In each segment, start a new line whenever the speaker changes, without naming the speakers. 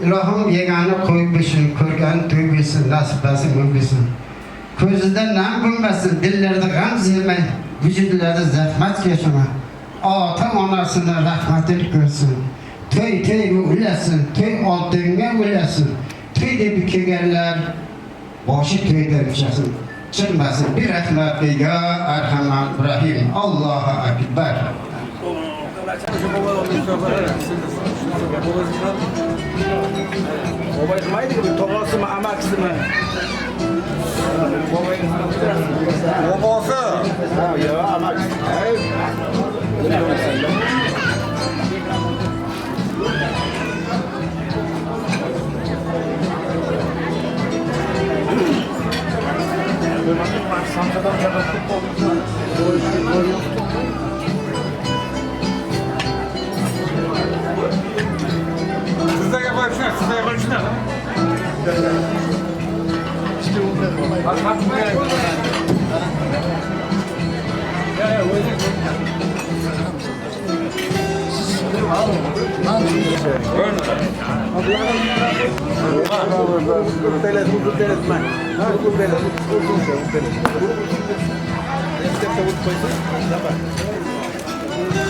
İlohim yegani qo'yib bilsin, ko'rgan to'y bilsin, nasibasi mung bilsin. Ko'zida nam bo'lmasin, dillarida g'am zilmay, vujudlarida zahmat kechirma. Ota onasini rahmatli ko'rsin. To'y o'lasin, to'y oltinga o'lasin. To'y deb kelganlar boshi to'ydan uchasin. Chiqmasin bir rahmatli ya Arhamar Rahim. Allohu akbar.
Obaymaydı gibi togası mı amaksız mı? Obası. Ha ya amaksız.
Sizde yaparsınlar, sizde yaparsınlar. İşte onları. Bak buraya. Ya öyle.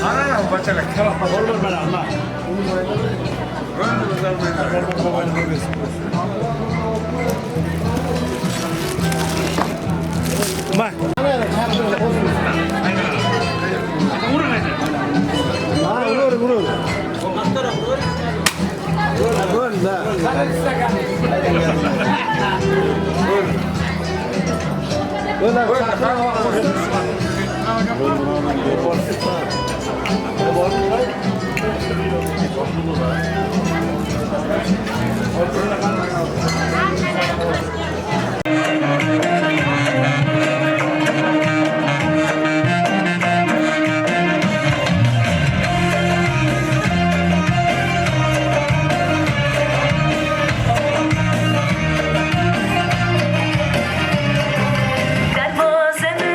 Ana bacak kara olur bana ama. Bak. Vurur.
Darvozaning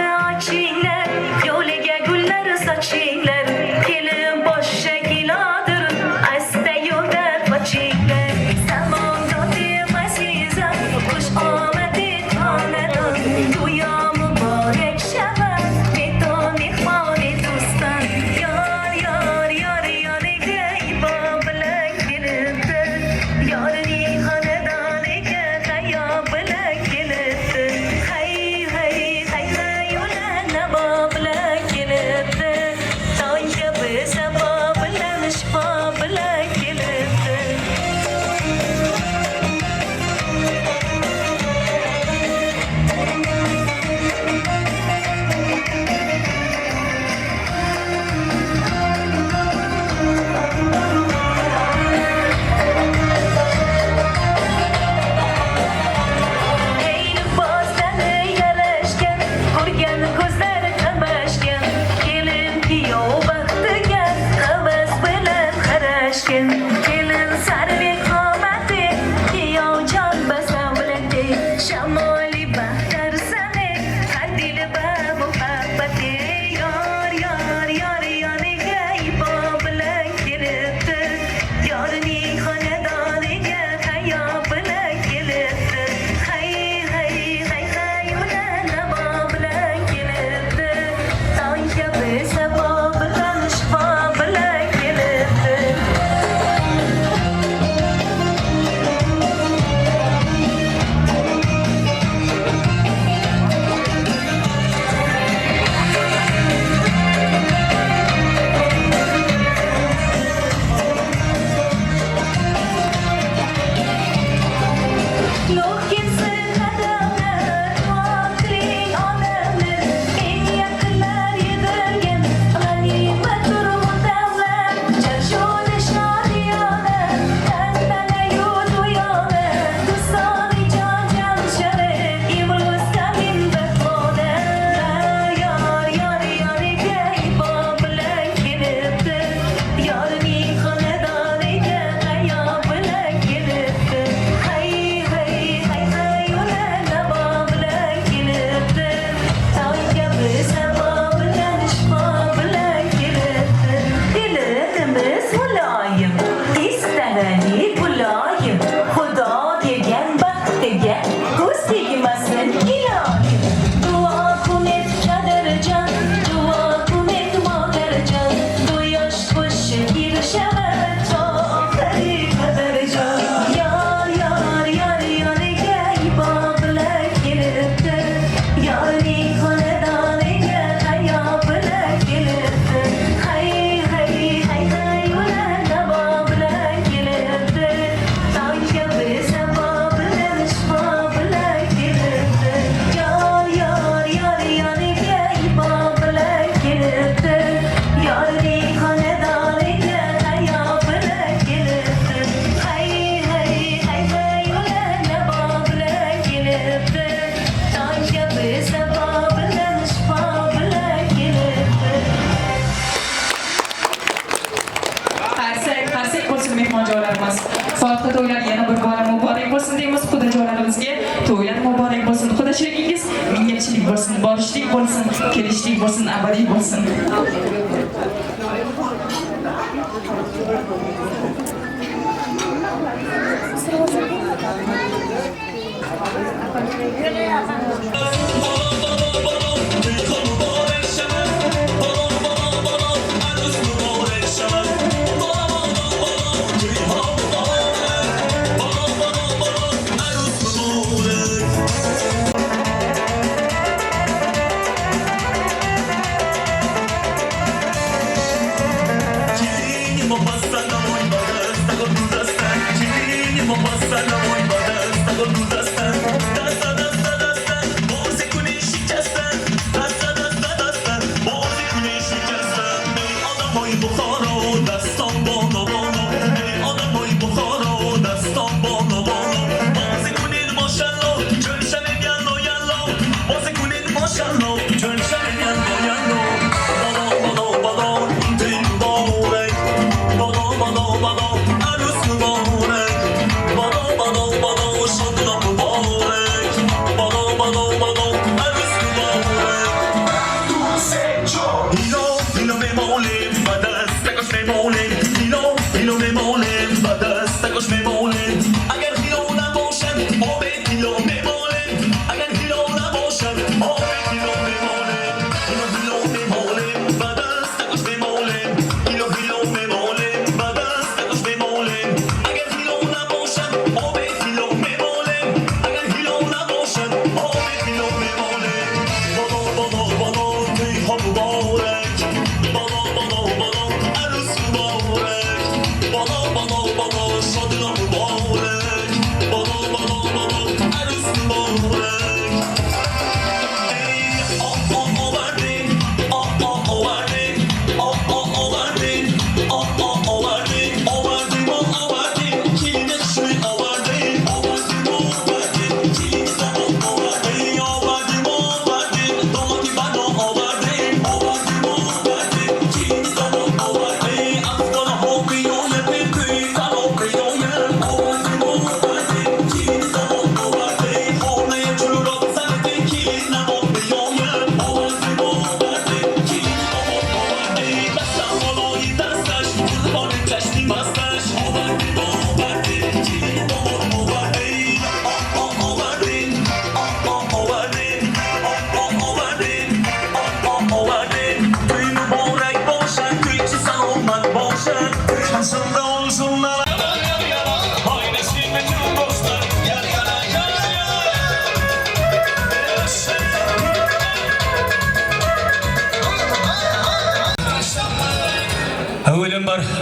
borishlik bo'lsin, kelishlik bo'lsin, abadiy bo'lsin.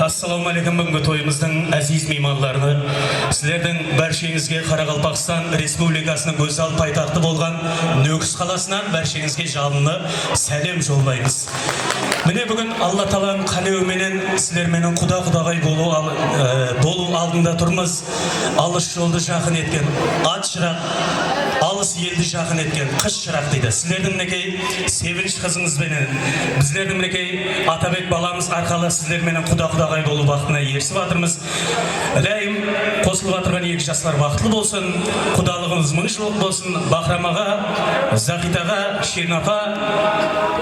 Assalamu alaikum бүгінгі тойымыздың әзиз мейманларына. Сіздердің бәршеңізге Қарақалпақстан Республикасының өзал пайтақты болған Нөкіс қаласынан бәршеңізге жалынды сәлем жолдаймыз. Міне бүгін Алла Тағаланың қалауыменен сіздерменен құда-құдағай болу алдында тұрмыз. Алыс жолды жақын еткен ат шырақ, алыс елді жақын еткен қыз шырақ дейді. Сіздердің мінекей Севинч қызыңызбенен, біздердің мінекей Атабек баламыз арқалы сіздерменен құда-құдағай болу бақытына ерсіп атырмыз. Ләйім қосылып атырған екі жастар бақытлы болсын, құдалығымыз мыңшылық болсын, Бақрамаға, Зақитаға, Шернапа,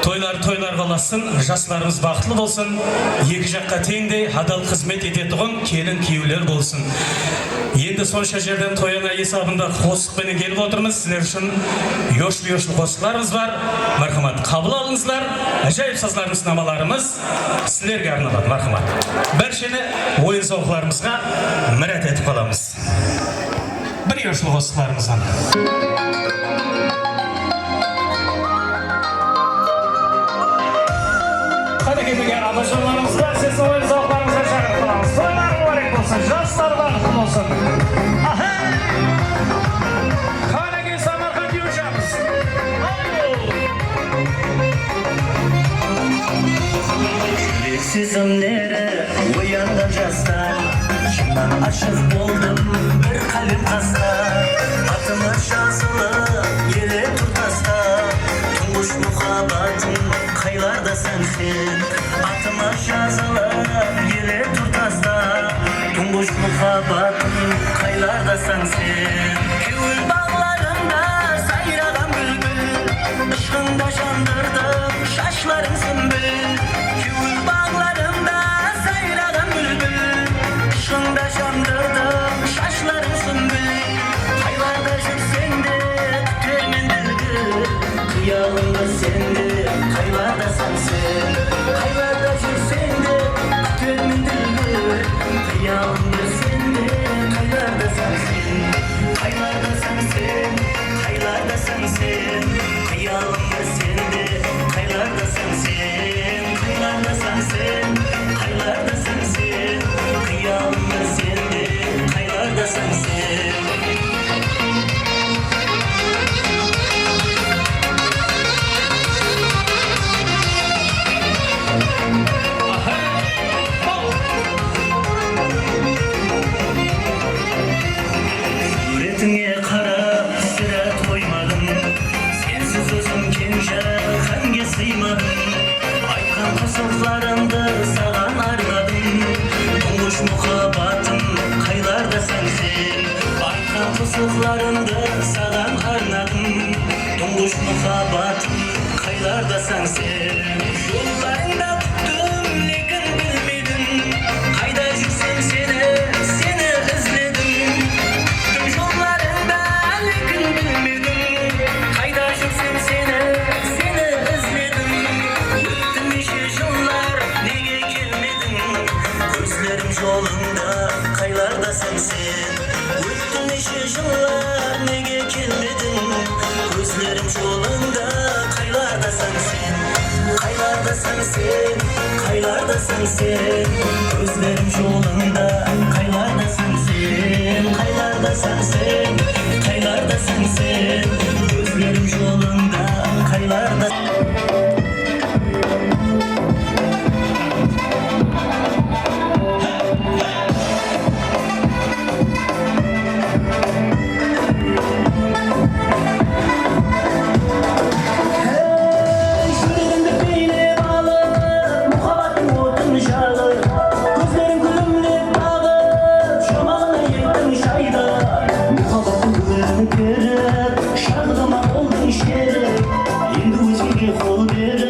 тойлар қаласын, жастарымыз бақытлы болсын, екі жаққа теңдей адал қызмет ететұғын келін күйеулер болсын. Енді сонша жерден тойына есабында қосықпенен келіп отырмыз. Сіздер үшін yoshlu қосықларымыз бар. Мархамат, қабыл алыңызлар. Әжайып сазларымыз, намаларымыз сіздерге арналады. Мархамат. Бәршені ойын соғыларымызға мәрәт етіп қаламыз. Бір yoshlu қосықларымыздан. Қадекемеге абашыларымызға, сіздің ойын соғыларымызға шағын қыламыз. Тойлар мүбәрек болсын, жастар бақытты болсын.
Сезімдері оянған жастар, шыннан ашық болдым бір қалем қаста. Атыма жазылып еле тұртаста, тұңғыш мұхаббатым қайларда сәнсен. Атыма жазылып еле тұртаста, тұңғыш мұхаббатым қайларда сәнсен. Кеуіл бағларында сайраған бүлбүл, ышқында jandırdım şaşların sümbül Gül bağlarında sayragan bülbül Kışında jandırdım şaşların sümbül Kaylarda жүрсең de күтемін dilgir Kıyalımda sende kaylarda sensin Kaylarda жүрсең de күтемін dilgir Kıyalımda sende kaylarda sensin Kaylarda sensin Kaylarda sensin Kıyalımda sende kaylarda sensin Kaylarda sensin Kaylarda sensin Kıyalımda sende kaylarda sensin Suretine karab sıra koymadım Sensiz özüm kenja hangi sıymadım Aykan kısıklarımdı sağan arnadım Tunguş muhabbatım kaylarda sensin Aykan kısıklarımdı sağan arnadım Tunguş muhabbatım kaylarda sensin Yollarında tuttum lekin bilmedim Kayda жүрсем seni izledim Tüm yollarında lekin bilmedim Kayda жүрсем seni izledim Öttü nice yıllar nege gelmedin Gözlerim yolunda kaylarda sensin Öttü nice yıllar nege gelmedin Gözlerim yolunda kaylarda sensin Kaylarda sensin Kaylarda sensin Gözlerim yolunda kaylarda sensin Kaylarda sensin Kaylarda sensin Gözlerim yolunda kaylarda Yüreğimde beyne bağlı Muhabbetin otun şarlı Gözlerim gülümle bağlı Şamağına yettin şayda Muhabbetin gülünü görüp Şarlıma oldun şerif Endi özgege kol berip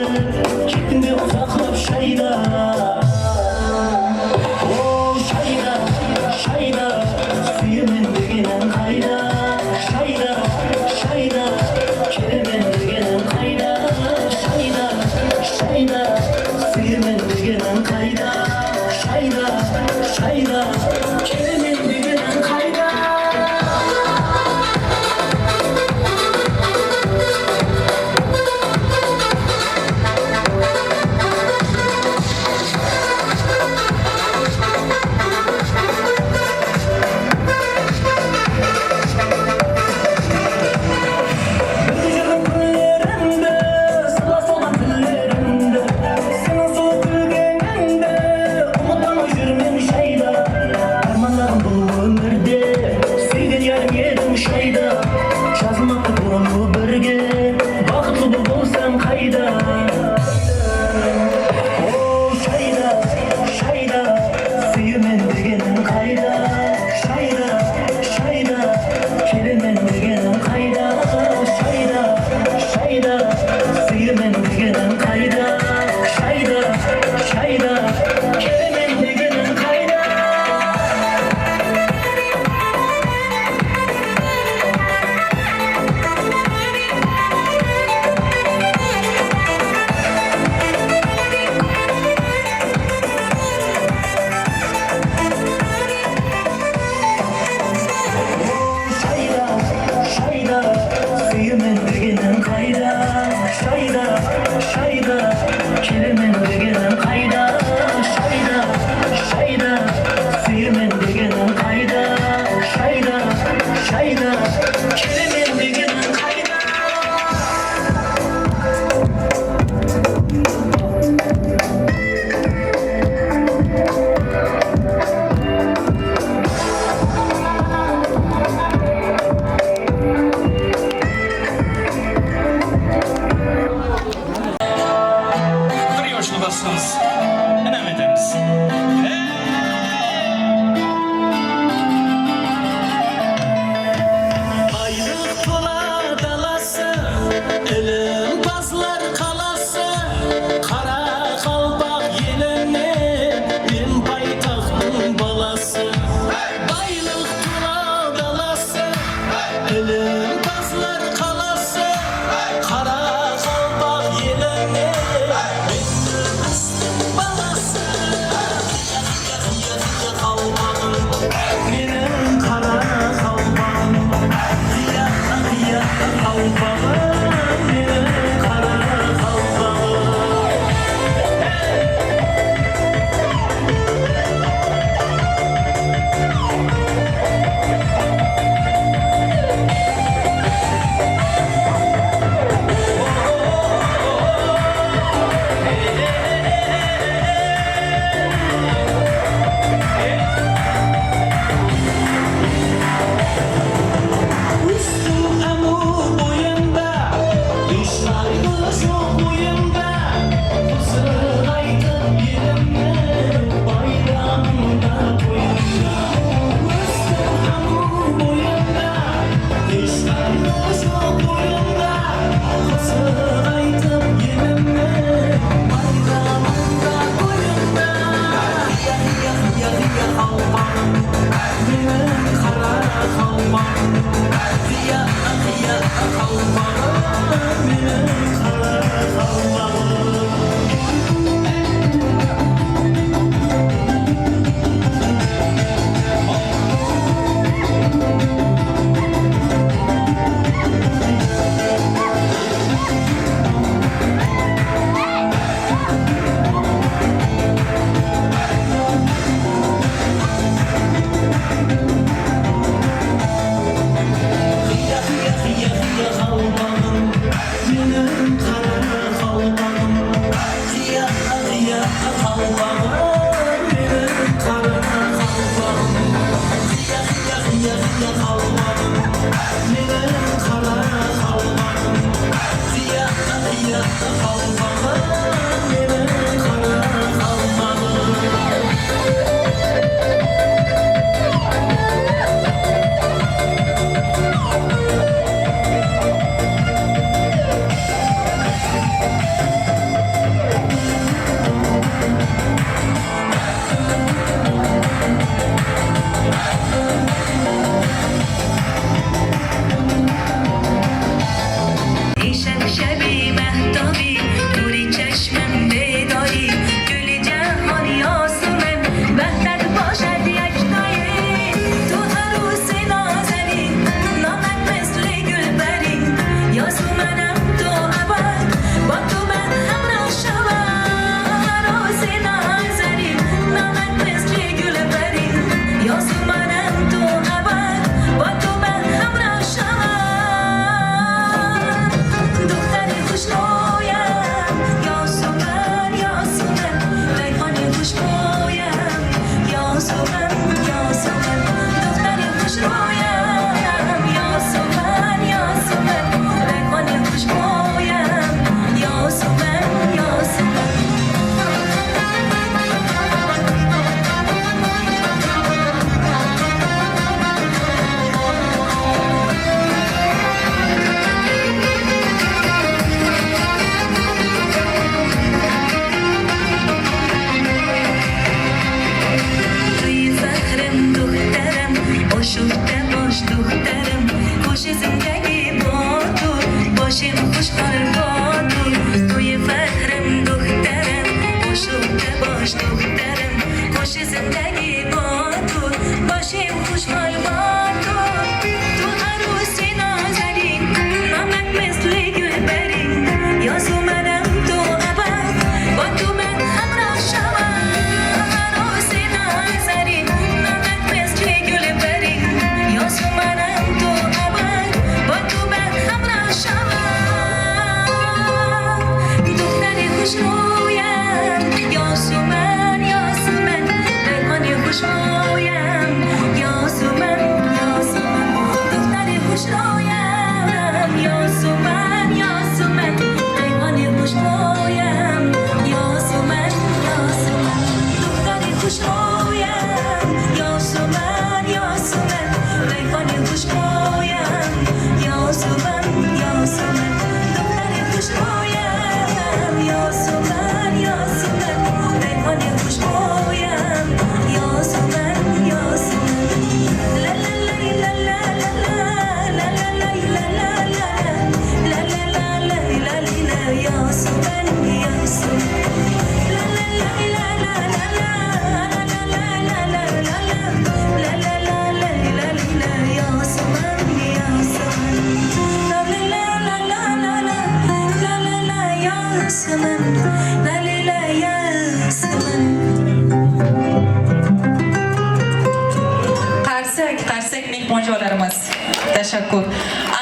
Tashakkur.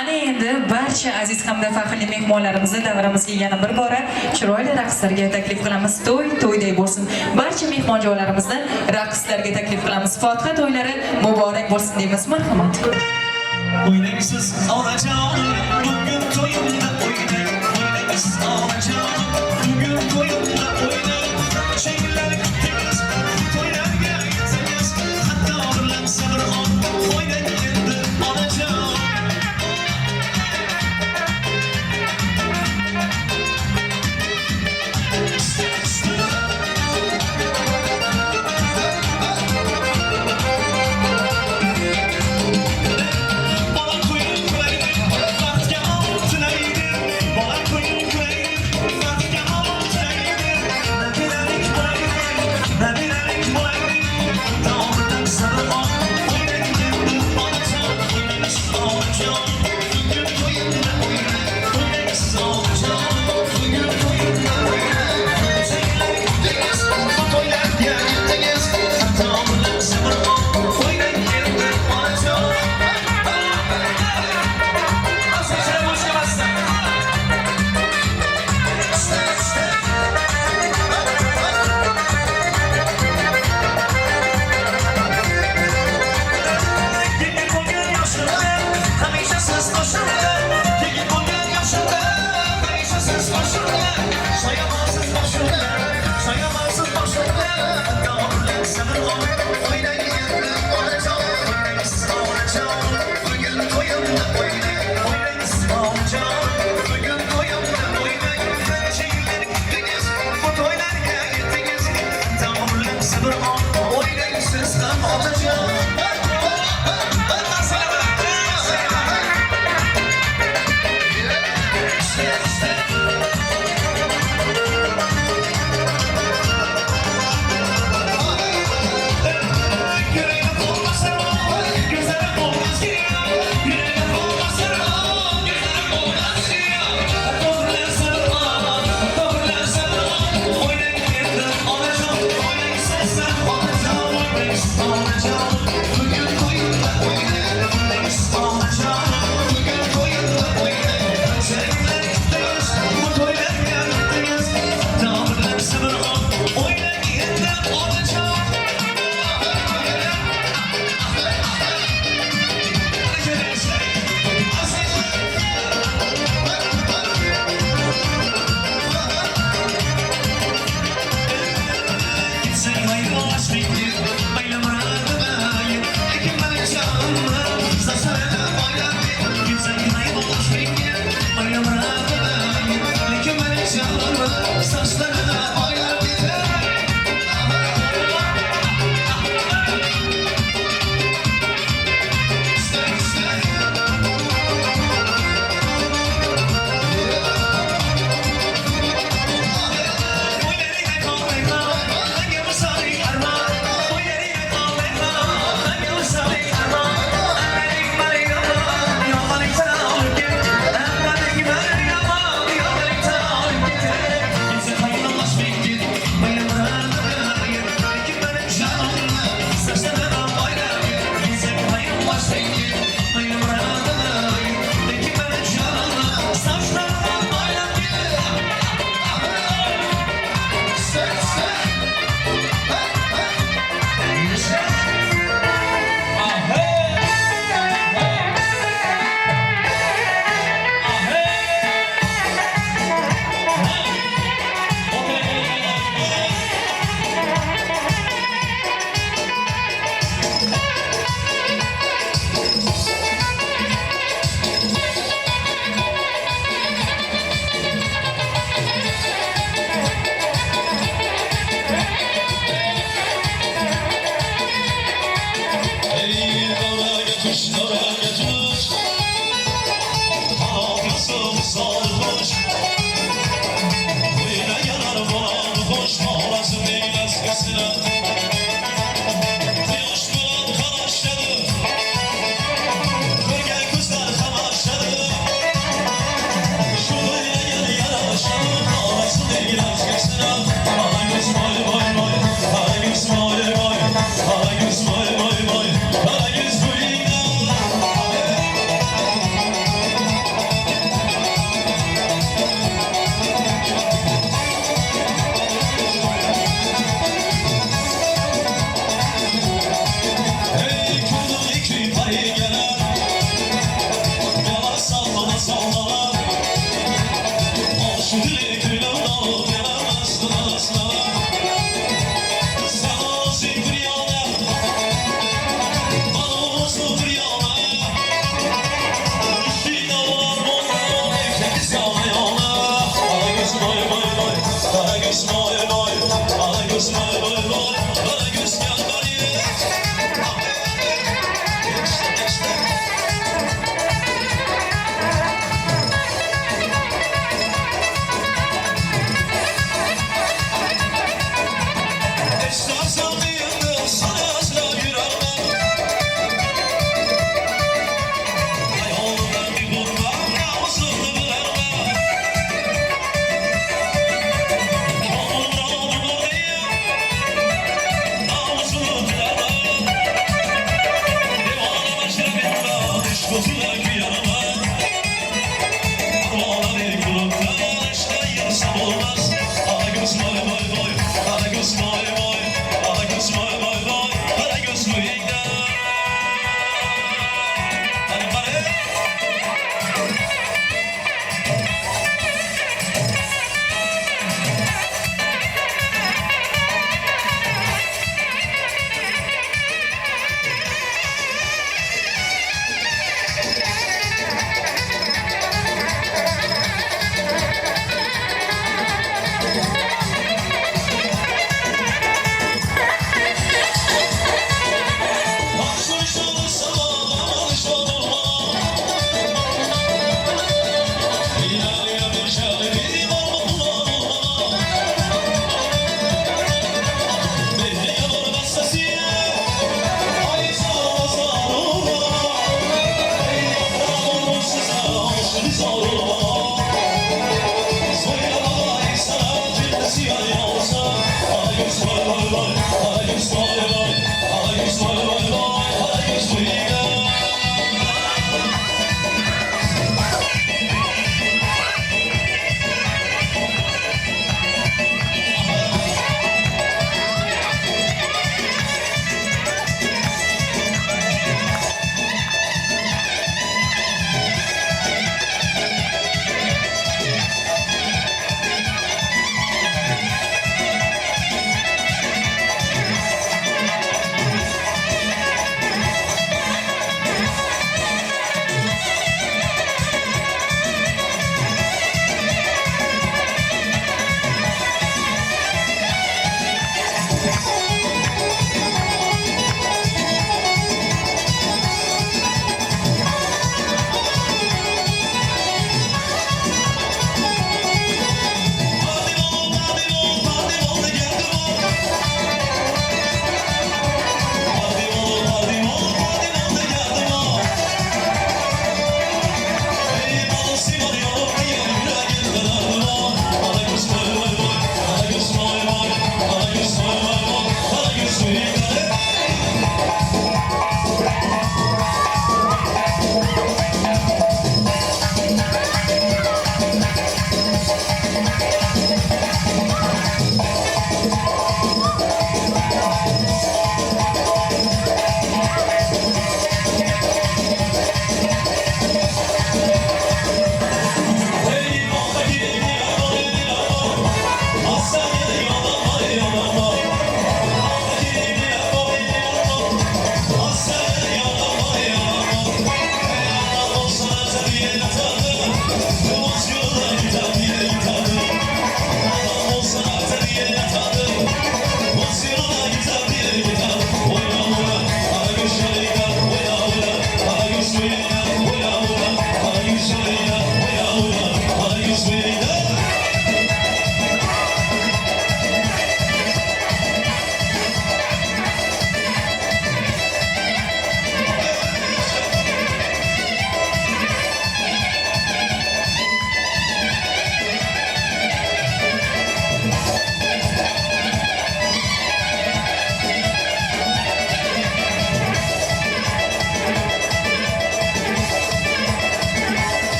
Ana endi barcha aziz hamda faxrli mehmonlarimizni davramizga yana bir bora chiroyli raqslarga taklif qilamiz. To'yday bo'lsin. Barcha mehmonjolarimizni raqslarga taklif qilamiz. Fotiha to'ylari muborak bo'lsin deymiz. Marhamat.
O'ynaysiz onajon, bugun to'yimda o'ynang. O'ynaysiz onajon, bugun to'yimda o'ynang. Chenglar kutamiz, to'ylarga yetamiz. Hatto bilan sabr on, o'ynang endi onajon. Bola qo'ying, canımı saçlarına oynar gider.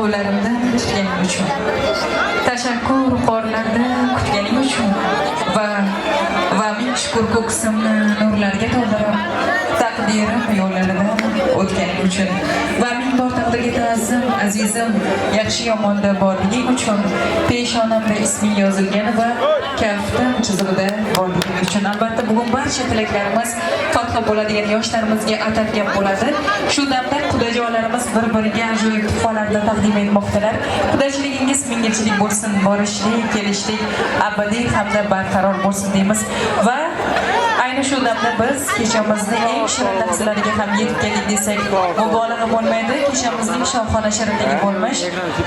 qo'llarimda tutganing uchun. Tashakkur qorlarda kutganing uchun va ming shukr ko'ksimni nurlarga to'ldirib taqdirim yo'llaridan o'tganing uchun va ming bor taqdirga ta'zim azizim yaxshi yomonda borliging uchun peshonamda isming yozilgani va kaftim chizig'ida borliging uchun. Albatta bugun barcha tilaklarimiz fotiha bo'ladigan yoshlarimizga atalgan bo'ladi. Shu damda qudajolarimiz bir-biriga ajoyib tuhfalarni taqdim etmoqdalar. Qudachiligingiz mingilchilik bo'lsin, borishlik, kelishlik abadiy hamda barqaror bo'lsin deymiz va ayni shu damda biz kechamizni eng shirin lahzalariga ham yetib keldik desak mubolag'a bo'lmaydi. Kechamizning shohona shirinligi bo'lmish.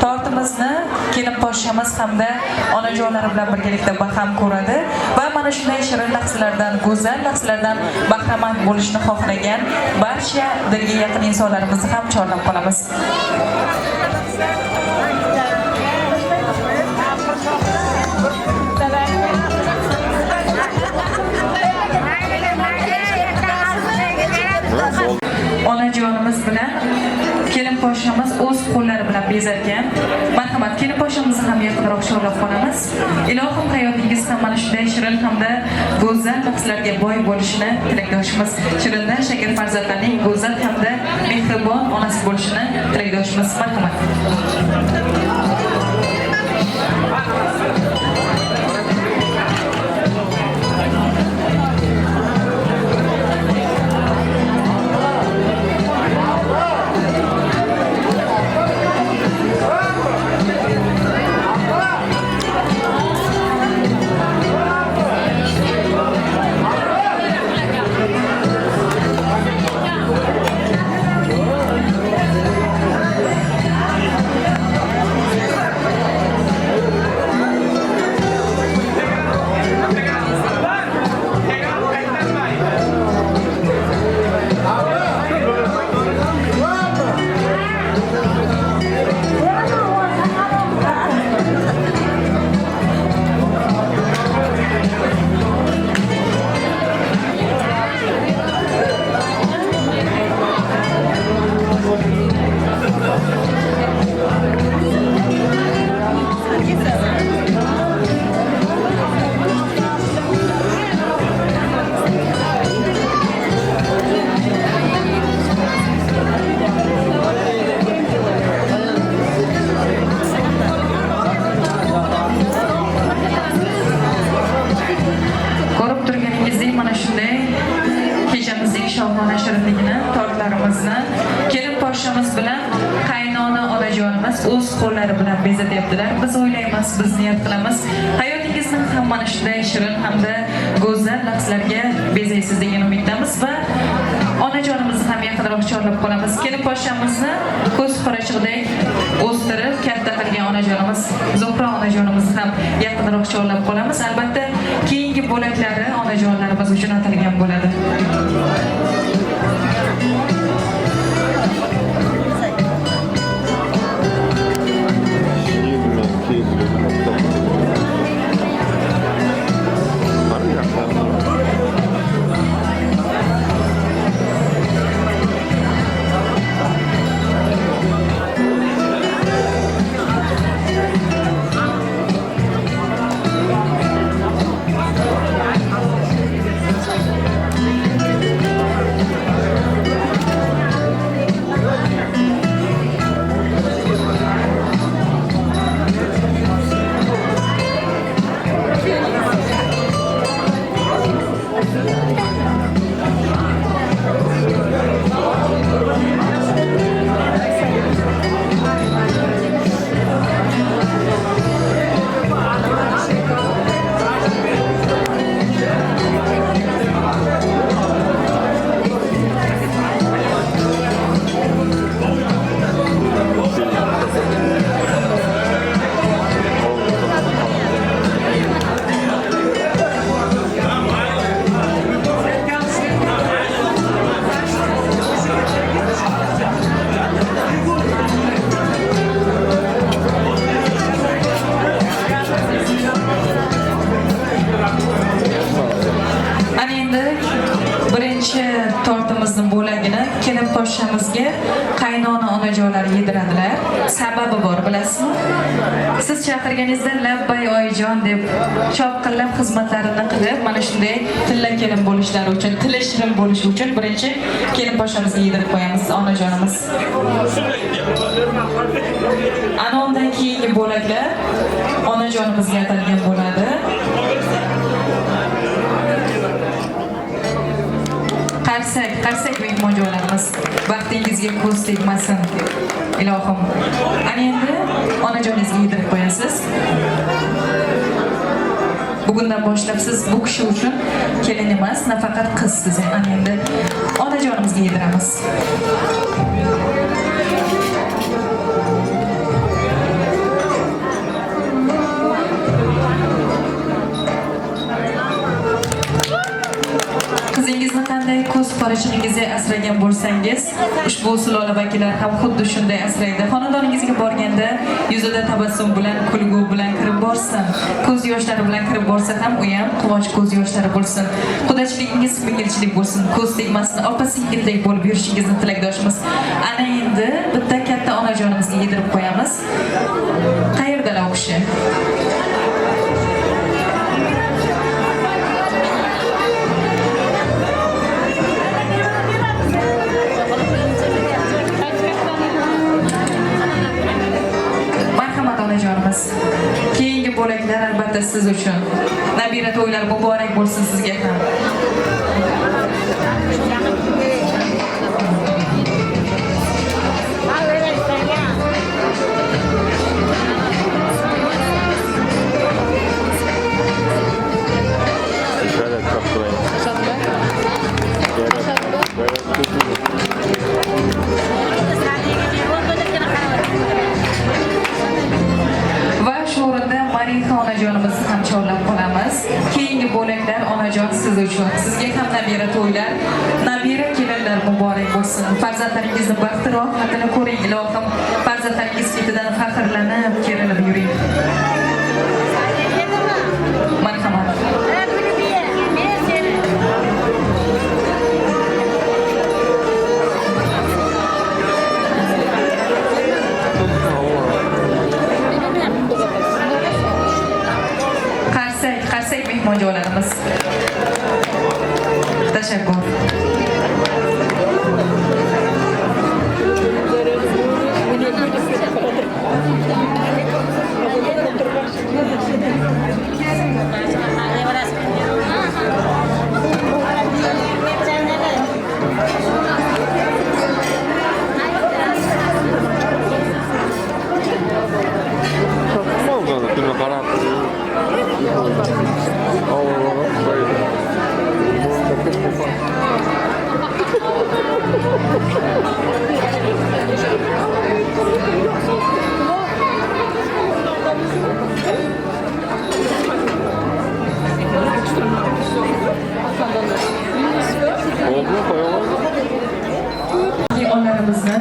Tortimizni kelin poshshamiz hamda onajonlari bilan birgalikda baham ko'radi va mana shunday shirin lahzalardan, go'zal lahzalardan bahramand bo'lishni xohlagan barcha dilga yaqin insonlarimizni ham chorlab qolamiz. Onajonimiz bilan kelin poshshamiz o'z qo'llari bilan bezatgan. Marhamat, kelin poshshamizni ham yaqinroq chorlab qolamiz. Ilohim hayotingiz ham mana shunday shirin hamda go'zal lahzalarga boy bo'lishini tilakdoshimiz. Shirinda shakar farzandlarning go'zal hamda mehribon onasi bo'lishini tilakdoshimiz. Marhamat. O'z qo'llari bilan bezatyaptilar. Biz o'ylaymiz, biz niyat qilamiz. Hayotingizni ham mana shunday shirin hamda go'zal lahzalarga bezaysiz degan umiddamiz va onajonimizni ham yaqinroq chorlab qolamiz. Kelin poshshamizni ko'z qorachig'idek o'stirib katta qilgan onajonimiz Zuhra onajonimizni ham yaqinroq chorlab qolamiz. Albatta keyingi bo'laklari onajonlarimiz uchun atalgan bo'ladi. podshamizga qaynona onajonlar yediradilar. Sababi bor, bilasizmi? Siz chaqirganingizda labbay oyijon deb chopqillab xizmatlarini qilib, mana shunday tilla kelin bo'lishlari uchun, tili shirin bo'lishi uchun birinchi kelin podshamizga yedirib qo'yamiz onajonimiz. Ana undan keyingi bo'laklar onajonimizga atalgan bo'ladi. Qarsak mehmonjolarimiz, baxtingizga ko'z tegmasin. Ilohim. Ana endi onajoningizga yedirib qo'yasiz. Bugundan boshlab siz bu kishi uchun kelin emas, nafaqat qizsiz. Ana endi onajonimizga yediramiz. Qizingizni qanday ko'z qorishingizni asragan bo'lsangiz, ushbu sulola vakillari ham xuddi shunday asraydi. Xonadoningizga borganda yuzida tabassum bilan, kulgu bilan kirib borsin. Ko'z yoshlari bilan kirib borsa ham u ham quvonch ko'z yoshlari bo'lsin. Qudachligingiz ko'ngilchilik bo'lsin, ko'z tegmasin, opa-singildek bo'lib yurishingizni tilakdoshimiz. Ana endi bitta katta onajonimizga yedirib qo'yamiz. Qayerdalar u kishi? Onajonimiz. Keyingi bo'laklar albatta siz uchun. Nabira to'ylar muborak bo'lsin sizga ham. Onajonimizni ham chorlab qolamiz. Keyingi bo'laklar onajon siz uchun. Sizga ham nabira to'ylar, nabira kelinlar muborak bo'lsin. Farzandlaringizni baxti rohatini ko'ring, ilohim. Farzandlaringiz ketidan faxrlanib, kerilib yuring. Marhamat. Qarsak mehmonjolarimiz. Tashakkur.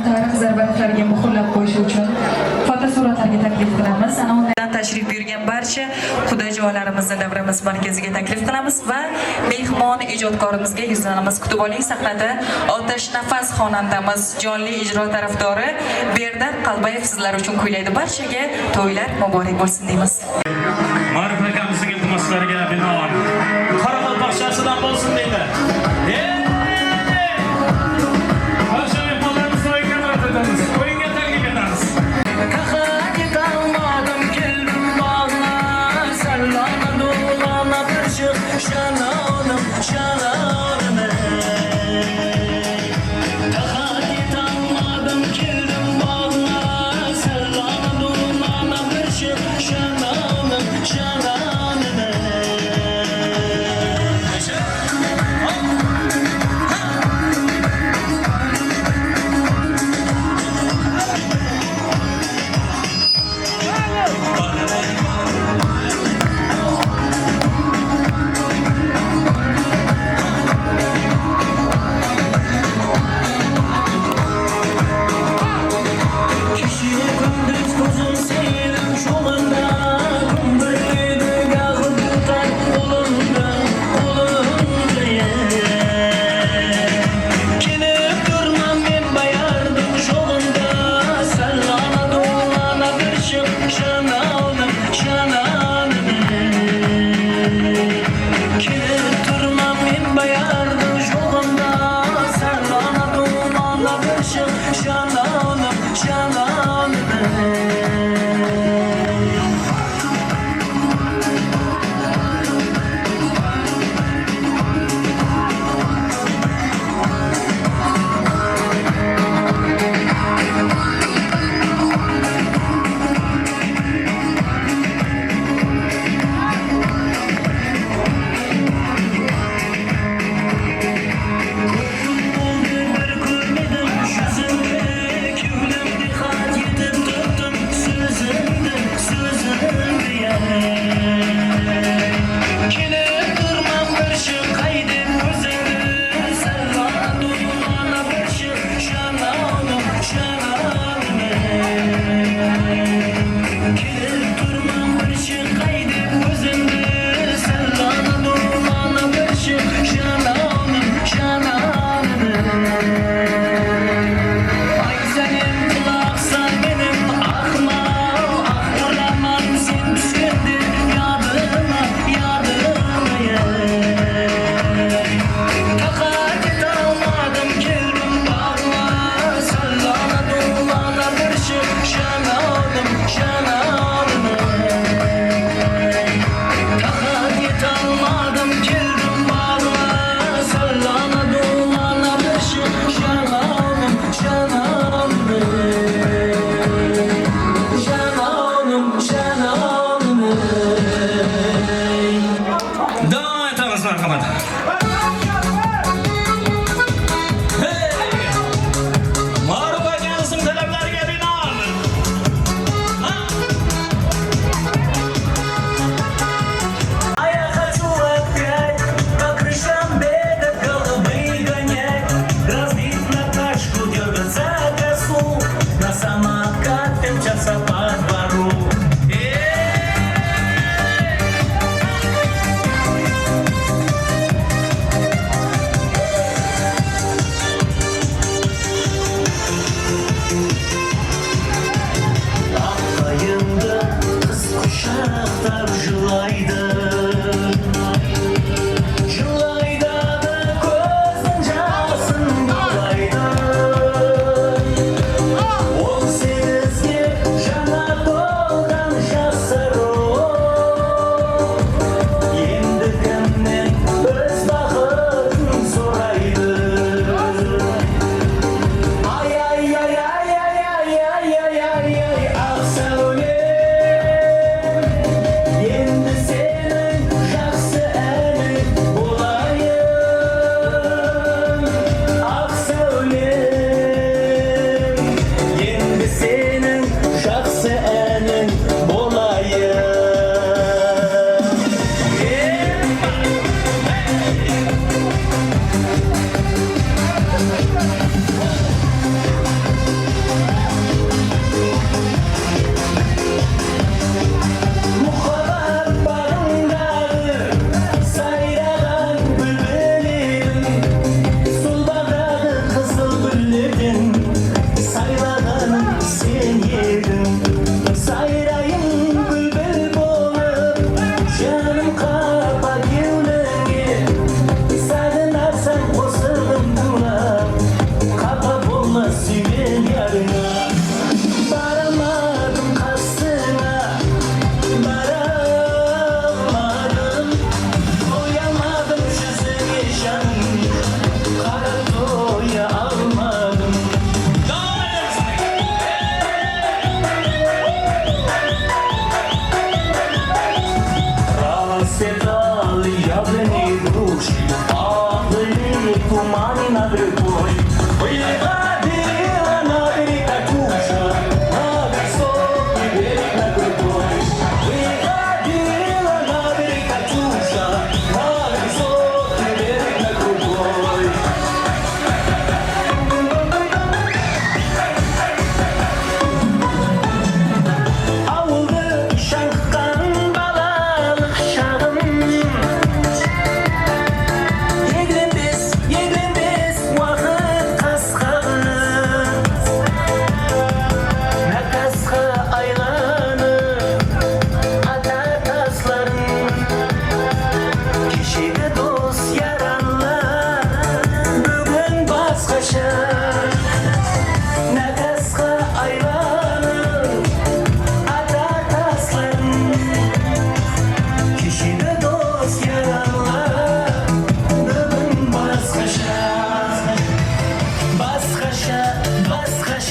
Tarix zarbatlariga muhrlab qo'yish uchun fotosuratlarga taklif qilamiz. Ana undan tashrif buyurgan barcha xudojolarimizni davramiz markaziga taklif qilamiz va mehmon ijodkorimizga yuzlanamiz. Kutib oling, sahnada otash nafas xonandamiz, jonli ijro tarafdori Berdar Qalbayev sizlar uchun kuylaydi. Barchaga to'ylar muborak bo'lsin deymiz.
Ma'ruf akamizning iltimoslariga binoan Qoraqalpoqchasidan bo'lsin deydi. O'yinga taklif etamiz.
Kahani kalmadım keldim bağına, sallana dolana bir çık şananım şananım. Kahani kalmadım keldim bağına, sallana dolana bir çık şananım şananım. Şananım, şananım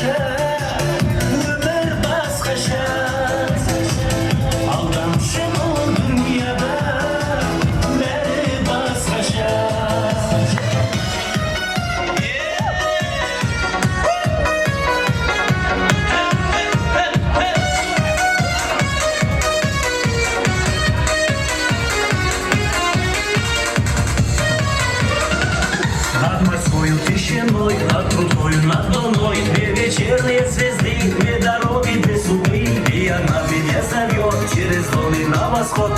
başkacha, umr boshqacha. Aldanishim u dunyoda bari boshqacha. Над морской тишиной, над крутой, над волной, две вечерние звезды, две дороги, две судьбы. И она меня зовет через волны на восход.